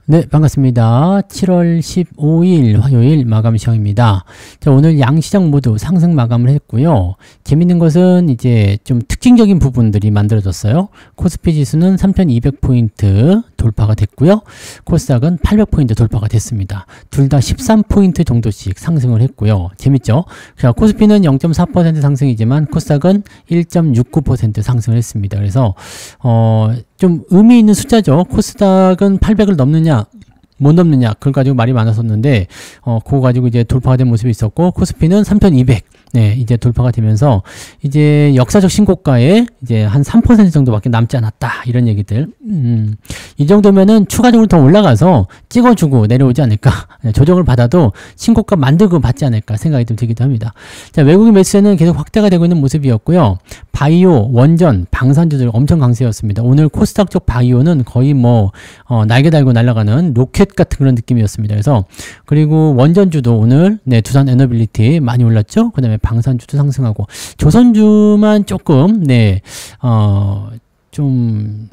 네, 반갑습니다. 7월 15일 화요일 마감 시황입니다. 자, 오늘 양시장 모두 상승 마감을 했고요. 재밌는 것은 이제 좀 특징적인 부분들이 만들어졌어요. 코스피 지수는 3200포인트 돌파가 됐고요. 코스닥은 800포인트 돌파가 됐습니다. 둘 다 13포인트 정도씩 상승을 했고요. 재밌죠? 자, 코스피는 0.4% 상승이지만 코스닥은 1.69% 상승을 했습니다. 그래서 좀 의미 있는 숫자죠. 코스닥은 800을 넘느냐 못 넘느냐 그걸 가지고 말이 많았었는데 그거 가지고 이제 돌파가 된 모습이 있었고, 코스피는 3200 네, 이제 돌파가 되면서 이제 역사적 신고가에 이제 한 3% 정도밖에 남지 않았다, 이런 얘기들. 이 정도면은 추가적으로 더 올라가서 찍어주고 내려오지 않을까, 조정을 받아도 신고가 만들고 받지 않을까 생각이 좀 들기도 합니다. 자, 외국인 매수세는 계속 확대가 되고 있는 모습이었고요. 바이오, 원전, 방산주들 엄청 강세였습니다. 오늘 코스닥 쪽 바이오는 거의 뭐 날개 달고 날아가는 로켓 같은 그런 느낌이었습니다. 그래서 그리고 원전주도 오늘 네, 두산 에너빌리티 많이 올랐죠. 그 다음에 방산주도 상승하고, 조선주만 조금 네, 좀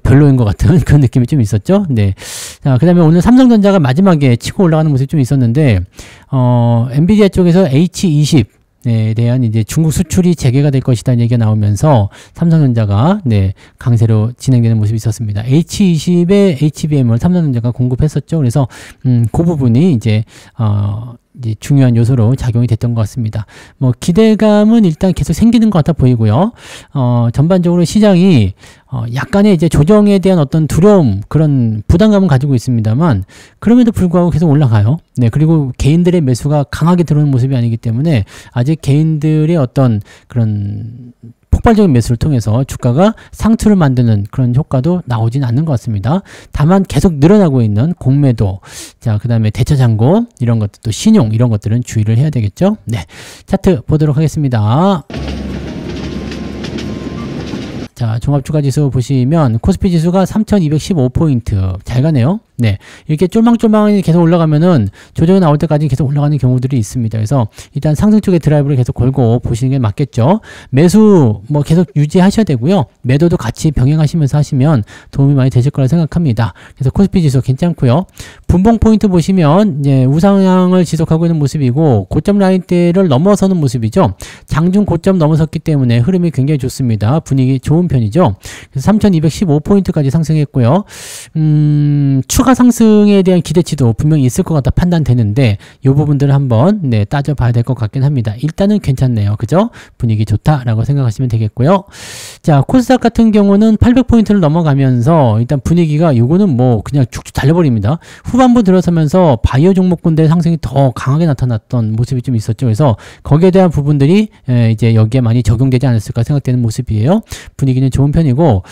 별로인 것 같은 그런 느낌이 좀 있었죠. 네. 자, 그 다음에 오늘 삼성전자가 마지막에 치고 올라가는 모습이 좀 있었는데, 엔비디아 쪽에서 H20 에 대한 이제 중국 수출이 재개가 될 것이다 얘기가 나오면서 삼성전자가 네, 강세로 진행되는 모습이 있었습니다. H20의 HBM을 삼성전자가 공급했었죠. 그래서 그 부분이 이제 중요한 요소로 작용이 됐던 것 같습니다. 뭐 기대감은 일단 계속 생기는 것 같아 보이고요. 전반적으로 시장이 약간의 이제 조정에 대한 어떤 두려움, 그런 부담감은 가지고 있습니다만, 그럼에도 불구하고 계속 올라가요. 네, 그리고 개인들의 매수가 강하게 들어오는 모습이 아니기 때문에 아직 개인들의 어떤 그런 폭발적인 매수를 통해서 주가가 상투를 만드는 그런 효과도 나오진 않는 것 같습니다. 다만 계속 늘어나고 있는 공매도, 자, 그 다음에 대차장고, 이런 것들도 신용, 이런 것들은 주의를 해야 되겠죠. 네, 차트 보도록 하겠습니다. 자, 종합주가지수 보시면 코스피 지수가 3215포인트 잘 가네요. 네, 이렇게 쫄망쫄망이 계속 올라가면은 조정이 나올 때까지 계속 올라가는 경우들이 있습니다. 그래서 일단 상승 쪽에 드라이브를 계속 걸고 보시는 게 맞겠죠. 매수 뭐 계속 유지하셔야 되고요. 매도도 같이 병행하시면서 하시면 도움이 많이 되실 거라 생각합니다. 그래서 코스피 지수 괜찮고요. 분봉 포인트 보시면 이제 우상향을 지속하고 있는 모습이고, 고점 라인대를 넘어서는 모습이죠. 장중 고점 넘어섰기 때문에 흐름이 굉장히 좋습니다. 분위기 좋은 편이죠. 그래서 3215포인트까지 상승했고요. 추가 상승에 대한 기대치도 분명히 있을 것 같다 판단되는데, 이 부분들을 한번 네, 따져봐야 될 것 같긴 합니다. 일단은 괜찮네요. 그죠? 분위기 좋다라고 생각하시면 되겠고요. 자, 코스닥 같은 경우는 800포인트를 넘어가면서 일단 분위기가 요거는 뭐 그냥 쭉쭉 달려버립니다. 후반부 들어서면서 바이오 종목군들의 상승이 더 강하게 나타났던 모습이 좀 있었죠. 그래서 거기에 대한 부분들이 이제 여기에 많이 적용되지 않았을까 생각되는 모습이에요. 분위기는 좋은 편이고,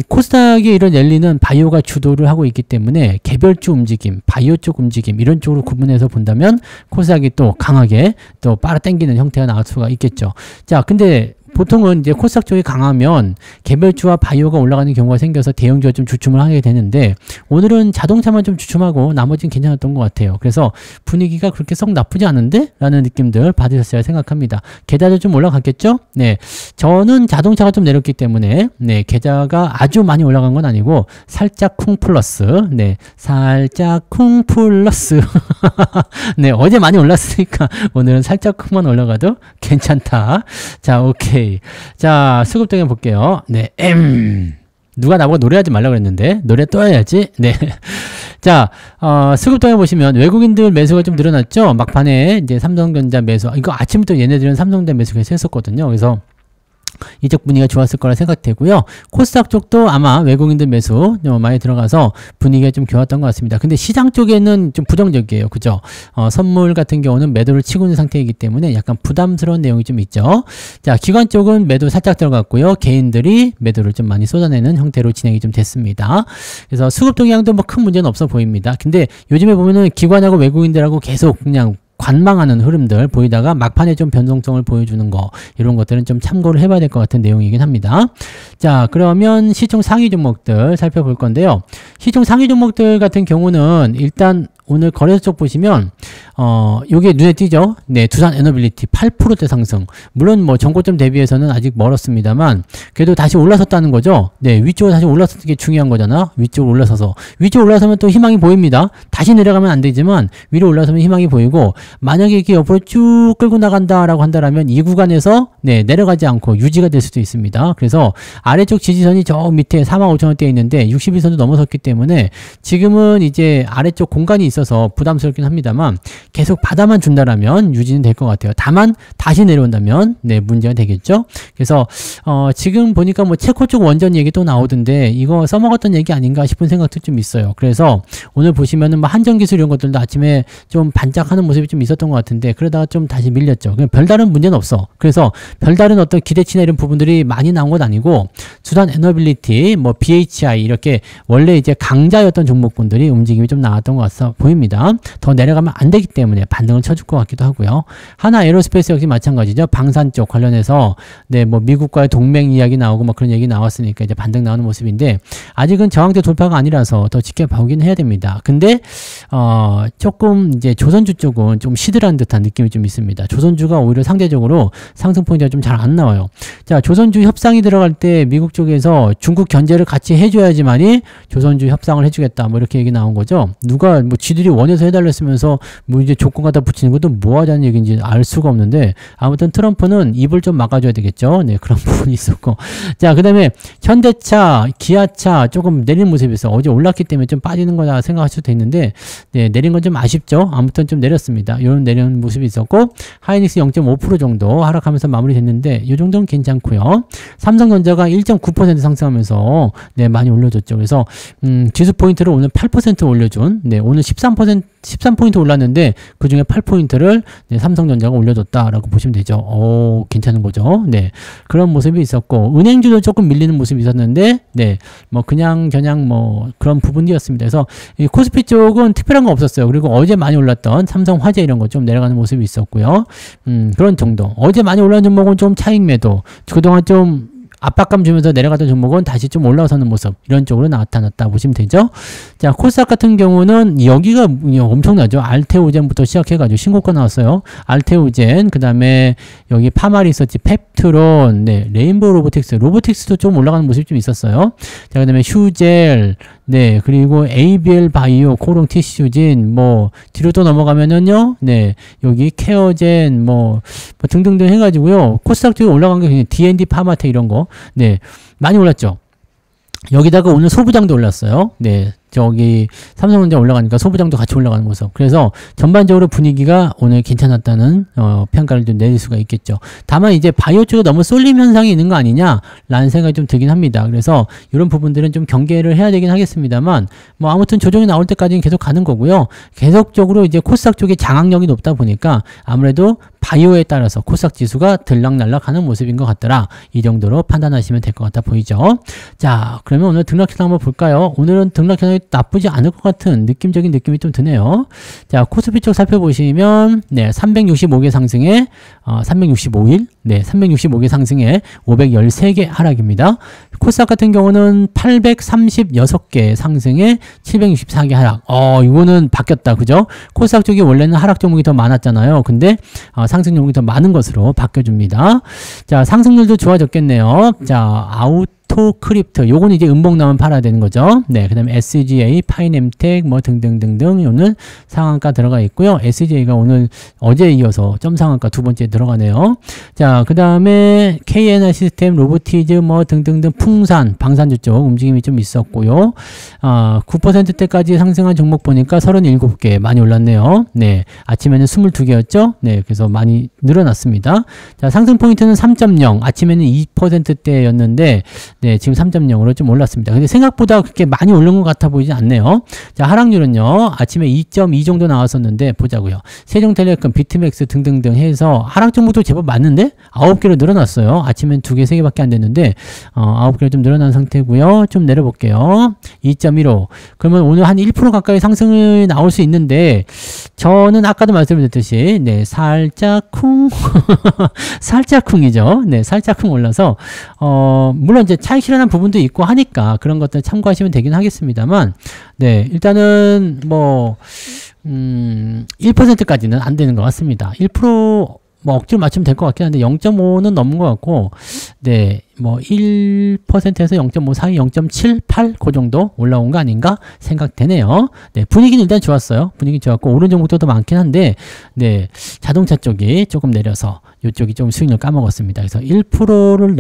코스닥의 이런 랠리는 바이오가 주도를 하고 있기 때문에 개별주 움직임, 바이오 쪽 움직임, 이런 쪽으로 구분해서 본다면 코스닥이 또 강하게 또 빨아 당기는 형태가 나올 수가 있겠죠. 자, 근데 보통은 이제 코스닥 쪽이 강하면 개별주와 바이오가 올라가는 경우가 생겨서 대형주가 좀 주춤을 하게 되는데, 오늘은 자동차만 좀 주춤하고 나머지는 괜찮았던 것 같아요. 그래서 분위기가 그렇게 썩 나쁘지 않은데? 라는 느낌들 받으셨어야 생각합니다. 계좌도 좀 올라갔겠죠? 네. 저는 자동차가 좀 내렸기 때문에, 네. 계좌가 아주 많이 올라간 건 아니고, 살짝 쿵 플러스, 네. 살짝 쿵 플러스. 네. 어제 많이 올랐으니까 오늘은 살짝 쿵만 올라가도 괜찮다. 자, 오케이. 자, 수급등에 볼게요. 네, 누가 나보고 노래하지 말라고 그랬는데 노래 또 해야지. 네. 자, 수급등에 보시면 외국인들 매수가 좀 늘어났죠. 막판에 이제 삼성전자 매수, 이거 아침부터 얘네들은 삼성전자 매수가 했었거든요. 그래서 이쪽 분위기가 좋았을 거라 생각되고요. 코스닥 쪽도 아마 외국인들 매수 많이 들어가서 분위기가 좀 좋았던 것 같습니다. 근데 시장 쪽에는 좀 부정적이에요. 그죠? 선물 같은 경우는 매도를 치고 있는 상태이기 때문에 약간 부담스러운 내용이 좀 있죠. 자, 기관 쪽은 매도 살짝 들어갔고요. 개인들이 매도를 좀 많이 쏟아내는 형태로 진행이 좀 됐습니다. 그래서 수급 동향도 뭐 큰 문제는 없어 보입니다. 근데 요즘에 보면은 기관하고 외국인들하고 계속 그냥 관망하는 흐름들 보이다가 막판에 좀 변동성을 보여주는 거, 이런 것들은 좀 참고를 해봐야 될 것 같은 내용이긴 합니다. 자, 그러면 시총 상위 종목들 살펴볼 건데요. 시총 상위 종목들 같은 경우는 일단 오늘 거래소 쪽 보시면 요게 눈에 띄죠? 네, 두산 에너빌리티 8%대 상승. 물론 뭐 전고점 대비해서는 아직 멀었습니다만 그래도 다시 올라섰다는 거죠. 네, 위쪽으로 다시 올라섰는 게 중요한 거잖아. 위쪽으로 올라서서. 위쪽으로 올라서면 또 희망이 보입니다. 다시 내려가면 안 되지만 위로 올라서면 희망이 보이고, 만약에 이렇게 옆으로 쭉 끌고 나간다라고 한다면 이 구간에서 네, 내려가지 않고 유지가 될 수도 있습니다. 그래서 아래쪽 지지선이 저 밑에 45,000원대에 있는데 61선도 넘어섰기 때문에 지금은 이제 아래쪽 공간이 있어서 부담스럽긴 합니다만 계속 받아만 준다라면 유지는 될 것 같아요. 다만 다시 내려온다면 네, 문제가 되겠죠. 그래서 지금 보니까 뭐 체코 쪽 원전 얘기 또 나오던데 이거 써먹었던 얘기 아닌가 싶은 생각도 좀 있어요. 그래서 오늘 보시면은 뭐 한전기술 이런 것들도 아침에 좀 반짝하는 모습이 좀 있었던 것 같은데 그러다가 좀 다시 밀렸죠. 그냥 별다른 문제는 없어. 그래서 별다른 어떤 기대치나 이런 부분들이 많이 나온 건 아니고 두산 에너빌리티, 뭐 BHI 이렇게 원래 이제 강자였던 종목군들이 움직임이 좀 나왔던 것 같아 보입니다. 더 내려가면 안 되기 때문에 반등을 쳐줄 것 같기도 하고요. 하나 에어로스페이스 역시 마찬가지죠. 방산 쪽 관련해서 네, 뭐 미국과의 동맹 이야기 나오고 뭐 그런 얘기 나왔으니까 이제 반등 나오는 모습인데 아직은 저항대 돌파가 아니라서 더 지켜보긴 해야 됩니다. 근데 조금 이제 조선주 쪽은 좀 시들한 듯한 느낌이 좀 있습니다. 조선주가 오히려 상대적으로 상승 포인트가 좀 잘 안 나와요. 자, 조선주 협상이 들어갈 때 미국 쪽에서 중국 견제를 같이 해줘야지만이 조선주 협상을 해주겠다 뭐 이렇게 얘기 나온 거죠. 누가 뭐 지들이 원해서 해달랬으면서 뭐 이제 조건 갖다 붙이는 것도 뭐 하자는 얘기인지 알 수가 없는데 아무튼 트럼프는 입을 좀 막아줘야 되겠죠. 네, 그런 부분이 있었고. 자, 그 다음에 현대차, 기아차 조금 내리는 모습이 있어. 어제 올랐기 때문에 좀 빠지는 거다 생각할 수도 있는데 네, 내린 건 좀 아쉽죠. 아무튼 좀 내렸습니다. 이런 내리는 모습이 있었고 하이닉스 0.5% 정도 하락하면서 마무리됐는데 이 정도는 괜찮고요. 삼성전자가 1.9% 상승하면서 네, 많이 올려줬죠. 그래서 지수 포인트를 오늘 8% 올려준 네, 오늘 13포인트 올랐는데 그 중에 8포인트를 네, 삼성전자가 올려줬다라고 보시면 되죠. 오, 괜찮은 거죠. 네, 그런 모습이 있었고 은행주도 조금 밀리는 모습이 있었는데 네, 뭐 그냥 뭐 그런 부분이었습니다. 그래서 이 코스피 쪽은 특별한 거 없었어요. 그리고 어제 많이 올랐던 삼성화재 이런 거 좀 내려가는 모습이 있었고요. 그런 정도. 어제 많이 올라온 종목은 좀 차익 매도. 그동안 좀 압박감 주면서 내려가던 종목은 다시 좀 올라서는 모습 이런 쪽으로 나타났다 보시면 되죠. 자, 코스닥 같은 경우는 여기가 엄청나죠. 알테오젠부터 시작해가지고 신고가 나왔어요. 알테오젠, 그 다음에 여기 파마리서치, 펩트론, 네, 레인보우 로보틱스도 좀 올라가는 모습이 좀 있었어요. 자, 그 다음에 휴젤, 네, 그리고 ABL 바이오, 코롱 티슈진, 뭐 뒤로 또 넘어가면은요, 네, 여기 케어젠, 뭐 등등등 해가지고요. 코스닥 쪽에 올라간 게 그냥 D&D 파마텍 이런 거, 네, 많이 올랐죠. 여기다가 오늘 소부장도 올랐어요. 네, 저기 삼성전자 올라가니까 소부장도 같이 올라가는 모습. 그래서 전반적으로 분위기가 오늘 괜찮았다는 평가를 좀 내릴 수가 있겠죠. 다만 이제 바이오 쪽에 너무 쏠림 현상이 있는 거 아니냐라는 생각이 좀 들긴 합니다. 그래서 이런 부분들은 좀 경계를 해야 되긴 하겠습니다만 뭐 아무튼 조정이 나올 때까지는 계속 가는 거고요. 계속적으로 이제 코스닥 쪽에 장악력이 높다 보니까 아무래도 바이오에 따라서 코스닥 지수가 들락날락 하는 모습인 것 같더라. 이 정도로 판단하시면 될 것 같아 보이죠. 자, 그러면 오늘 등락현황 한번 볼까요? 오늘은 등락현황이 나쁘지 않을 것 같은 느낌적인 느낌이 좀 드네요. 자, 코스피 쪽 살펴보시면 네, 365개 상승에 365일, 네, 365개 상승에 513개 하락입니다. 코스닥 같은 경우는 836개 상승에 764개 하락. 이거는 바뀌었다. 그죠? 코스닥 쪽이 원래는 하락 종목이 더 많았잖아요. 근데 상승 종목이 더 많은 것으로 바뀌어줍니다. 자, 상승률도 좋아졌겠네요. 자, 아우토크립트, 요거는 이제 음봉 나면 팔아야 되는 거죠. 네, 그 다음에 SGA, 파이넴텍, 뭐 등등등등, 오늘 상한가 들어가 있고요. SGA가 오늘 어제에 이어서 점 상한가 두 번째 들어가네요. 자, 그 다음에 KNR 시스템, 로보티즈, 뭐 등등등, 풍산, 방산주 쪽 움직임이 좀 있었고요. 9%대까지 상승한 종목 보니까 37개 많이 올랐네요. 네, 아침에는 22개였죠. 네, 그래서 많이 늘어났습니다. 자, 상승 포인트는 3.0, 아침에는 2%대였는데 네, 지금 3.0으로 좀 올랐습니다. 근데 생각보다 그렇게 많이 오른 것 같아 보이지 않네요. 자, 하락률은요, 아침에 2.2 정도 나왔었는데, 보자고요. 세종텔레콤, 비트맥스 등등등 해서 하락 정도도 제법 맞는데 9개로 늘어났어요. 아침엔 2개, 3개밖에 안 됐는데 9개로 좀 늘어난 상태고요. 좀 내려볼게요. 2.15. 그러면 오늘 한 1% 가까이 상승을 나올 수 있는데, 저는 아까도 말씀드렸듯이 네, 살짝 살짝쿵이죠. 네, 살짝쿵 올라서 물론 이제 차익 실현한 부분도 있고 하니까 그런 것들 참고하시면 되긴 하겠습니다만, 네, 일단은 뭐 1%까지는 안 되는 것 같습니다. 1% 뭐 억지로 맞추면 될 것 같긴 한데 0.5는 넘은 것 같고, 네, 뭐 1%에서 0.5 사이 0.78 그 정도 올라온 거 아닌가 생각되네요. 네, 분위기는 일단 좋았어요. 분위기 좋았고 오른 종목도 많긴 한데, 네, 자동차 쪽이 조금 내려서 이쪽이 좀 수익률 까먹었습니다. 그래서 1%를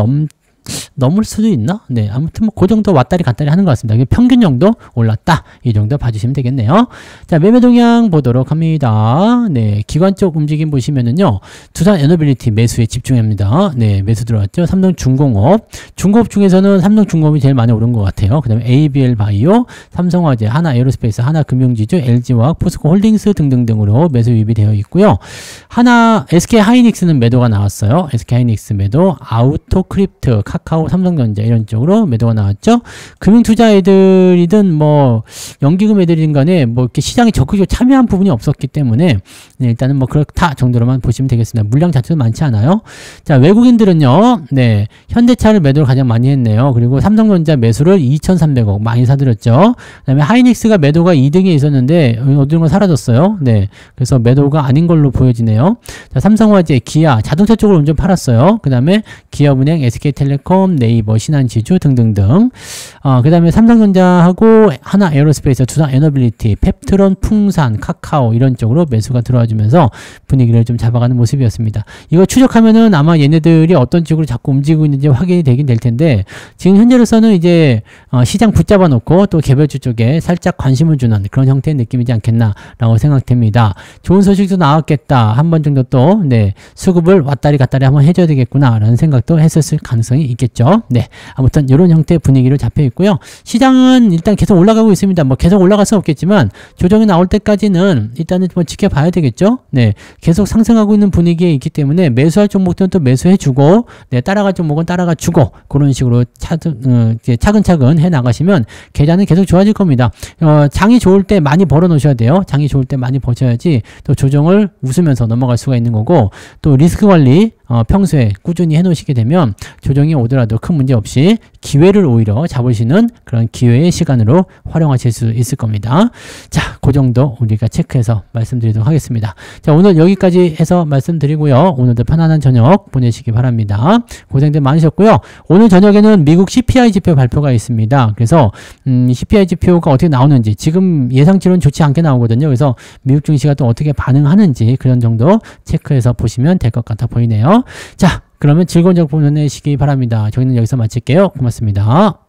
넘을 수도 있나? 네, 아무튼 뭐 그 정도 왔다리 갔다리 하는 것 같습니다. 평균 정도 올랐다, 이 정도 봐주시면 되겠네요. 자, 매매 동향 보도록 합니다. 네, 기관 쪽 움직임 보시면은요, 두산 에너빌리티 매수에 집중합니다. 네, 매수 들어왔죠. 삼성중공업, 중공업 중에서는 삼성중공업이 제일 많이 오른 것 같아요. 그 다음에 ABL 바이오, 삼성화재, 하나에어로스페이스, 하나금융지주, LG화학, 포스코홀딩스 등등등으로 매수 유입이 되어 있고요. SK하이닉스는 매도가 나왔어요. SK하이닉스 매도, 아우토크립트, 카카오, 삼성전자 이런 쪽으로 매도가 나왔죠. 금융투자 애들이든 뭐 연기금 애들이든 간에 뭐 이렇게 시장에 적극적으로 참여한 부분이 없었기 때문에, 네, 일단은 뭐 그렇다 정도로만 보시면 되겠습니다. 물량 자체도 많지 않아요. 자, 외국인들은요, 네, 현대차를 매도를 가장 많이 했네요. 그리고 삼성전자 매수를 2,300억 많이 사들였죠. 그 다음에 하이닉스가 매도가 2등에 있었는데 어디론가 사라졌어요. 네, 그래서 매도가 아닌 걸로 보여지네요. 자, 삼성화재, 기아, 자동차 쪽으로 좀 팔았어요. 그 다음에 기업은행, SK텔레콤, 네이버, 신한지주 등등등. 그 다음에 삼성전자하고 하나에어로스페이스, 두산에너빌리티, 펩트론, 풍산, 카카오 이런 쪽으로 매수가 들어와주면서 분위기를 좀 잡아가는 모습이었습니다. 이거 추적하면은 아마 얘네들이 어떤 쪽으로 자꾸 움직이고 있는지 확인이 되긴 될 텐데, 지금 현재로서는 이제 시장 붙잡아 놓고 또 개별주 쪽에 살짝 관심을 주는 그런 형태의 느낌이지 않겠나라고 생각됩니다. 좋은 소식도 나왔겠다. 한 번 정도 또, 네, 수급을 왔다리 갔다리 한번 해줘야 되겠구나라는 생각도 했었을 가능성이 있겠죠. 네, 아무튼 이런 형태의 분위기로 잡혀 있고요. 시장은 일단 계속 올라가고 있습니다. 뭐 계속 올라갈 수는 없겠지만 조정이 나올 때까지는 일단은 뭐 지켜봐야 되겠죠. 네, 계속 상승하고 있는 분위기에 있기 때문에 매수할 종목들은 또 매수해주고, 네, 따라갈 종목은 따라가주고, 그런 식으로 차근차근 해 나가시면 계좌는 계속 좋아질 겁니다. 장이 좋을 때 많이 벌어 놓으셔야 돼요. 장이 좋을 때 많이 버셔야지 또 조정을 웃으면서 넘어갈 수가 있는 거고, 또 리스크 관리 평소에 꾸준히 해놓으시게 되면 조정이 오더라도 큰 문제 없이 기회를 오히려 잡으시는 그런 기회의 시간으로 활용하실 수 있을 겁니다. 자, 그 정도 우리가 체크해서 말씀드리도록 하겠습니다. 자, 오늘 여기까지 해서 말씀드리고요. 오늘도 편안한 저녁 보내시기 바랍니다. 고생들 많으셨고요. 오늘 저녁에는 미국 CPI 지표 발표가 있습니다. 그래서 CPI 지표가 어떻게 나오는지, 지금 예상치로는 좋지 않게 나오거든요. 그래서 미국 증시가 또 어떻게 반응하는지 그런 정도 체크해서 보시면 될 것 같아 보이네요. 자, 그러면 즐거운 저녁 보내시기 바랍니다. 저희는 여기서 마칠게요. 고맙습니다.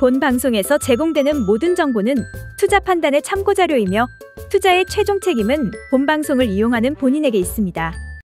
본 방송에서 제공되는 모든 정보는 투자 판단의 참고 자료이며 투자의 최종 책임은 본 방송을 이용하는 본인에게 있습니다.